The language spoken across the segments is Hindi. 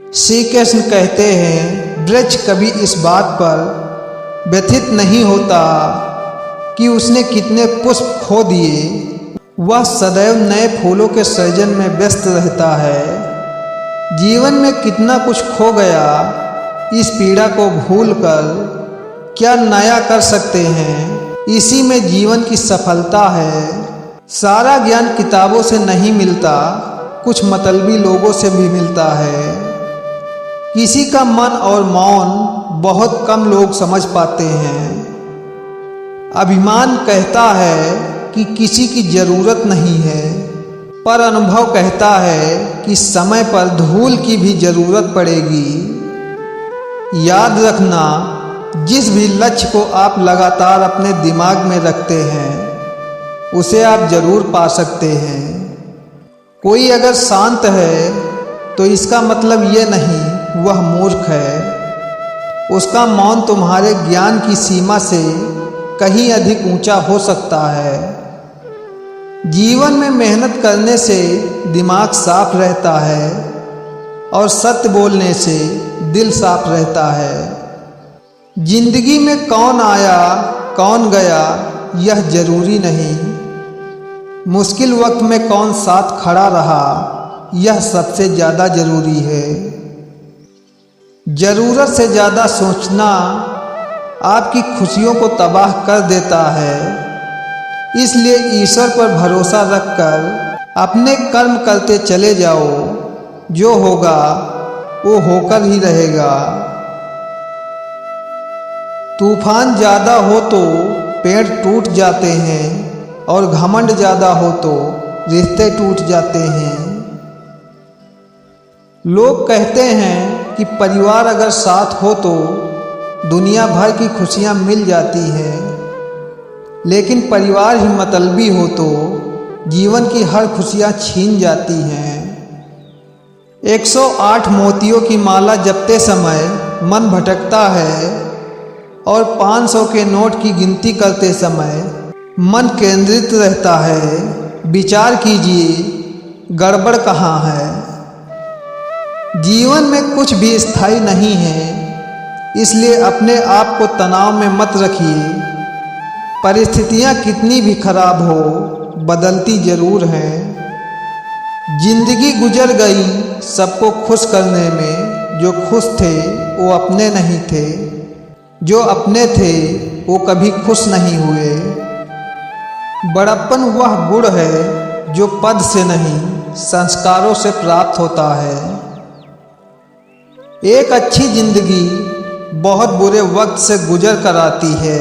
श्री कृष्ण कहते हैं, वृक्ष कभी इस बात पर व्यथित नहीं होता कि उसने कितने पुष्प खो दिए। वह सदैव नए फूलों के सृजन में व्यस्त रहता है। जीवन में कितना कुछ खो गया, इस पीड़ा को भूलकर क्या नया कर सकते हैं। इसी में जीवन की सफलता है। सारा ज्ञान किताबों से नहीं मिलता, कुछ मतलबी लोगों से भी मिलता है। किसी का मन और मौन बहुत कम लोग समझ पाते हैं। अभिमान कहता है कि किसी की जरूरत नहीं है, पर अनुभव कहता है कि समय पर धूल की भी जरूरत पड़ेगी। याद रखना, जिस भी लक्ष्य को आप लगातार अपने दिमाग में रखते हैं, उसे आप जरूर पा सकते हैं। कोई अगर शांत है तो इसका मतलब ये नहीं वह मूर्ख है। उसका मौन तुम्हारे ज्ञान की सीमा से कहीं अधिक ऊंचा हो सकता है। जीवन में मेहनत करने से दिमाग साफ रहता है और सत्य बोलने से दिल साफ रहता है। जिंदगी में कौन आया कौन गया यह जरूरी नहीं, मुश्किल वक्त में कौन साथ खड़ा रहा यह सबसे ज़्यादा जरूरी है। ज़रूरत से ज़्यादा सोचना आपकी खुशियों को तबाह कर देता है। इसलिए ईश्वर पर भरोसा रखकर अपने कर्म करते चले जाओ। जो होगा वो होकर ही रहेगा। तूफान ज़्यादा हो तो पेड़ टूट जाते हैं और घमंड ज़्यादा हो तो रिश्ते टूट जाते हैं। लोग कहते हैं कि परिवार अगर साथ हो तो दुनिया भर की खुशियां मिल जाती हैं, लेकिन परिवार ही मतलबी हो तो जीवन की हर खुशियां छीन जाती हैं। 108 मोतियों की माला जपते समय मन भटकता है और 500 के नोट की गिनती करते समय मन केंद्रित रहता है। विचार कीजिए, गड़बड़ कहाँ है। जीवन में कुछ भी स्थायी नहीं है, इसलिए अपने आप को तनाव में मत रखिए। परिस्थितियां कितनी भी खराब हो, बदलती जरूर हैं। जिंदगी गुजर गई सबको खुश करने में। जो खुश थे वो अपने नहीं थे, जो अपने थे वो कभी खुश नहीं हुए। बड़प्पन वह गुण है जो पद से नहीं संस्कारों से प्राप्त होता है। एक अच्छी जिंदगी बहुत बुरे वक्त से गुजर कर आती है।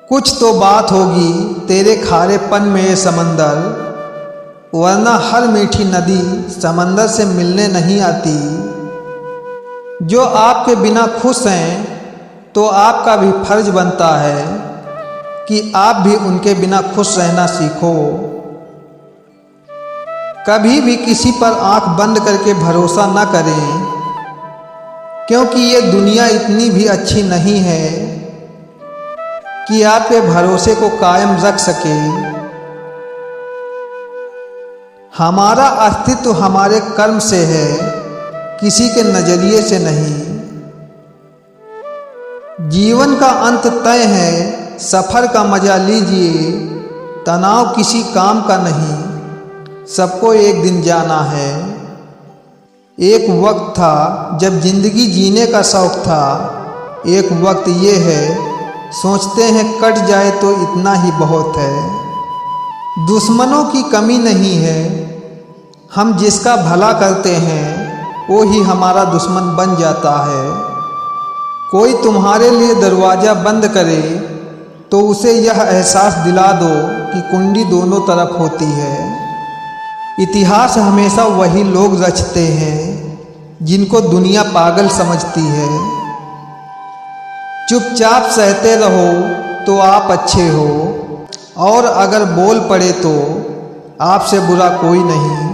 कुछ तो बात होगी तेरे खारेपन में ये समंदर, वरना हर मीठी नदी समंदर से मिलने नहीं आती। जो आपके बिना खुश हैं तो आपका भी फर्ज बनता है कि आप भी उनके बिना खुश रहना सीखो। कभी भी किसी पर आंख बंद करके भरोसा न करें, क्योंकि ये दुनिया इतनी भी अच्छी नहीं है कि आपके भरोसे को कायम रख सके। हमारा अस्तित्व हमारे कर्म से है, किसी के नजरिए से नहीं। जीवन का अंत तय है, सफर का मजा लीजिए। तनाव किसी काम का नहीं, सबको एक दिन जाना है। एक वक्त था जब जिंदगी जीने का शौक था, एक वक्त ये है सोचते हैं कट जाए तो इतना ही बहुत है। दुश्मनों की कमी नहीं है, हम जिसका भला करते हैं वो ही हमारा दुश्मन बन जाता है। कोई तुम्हारे लिए दरवाज़ा बंद करे तो उसे यह एहसास दिला दो कि कुंडी दोनों तरफ होती है। इतिहास हमेशा वही लोग रचते हैं जिनको दुनिया पागल समझती है। चुपचाप सहते रहो तो आप अच्छे हो, और अगर बोल पड़े तो आपसे बुरा कोई नहीं।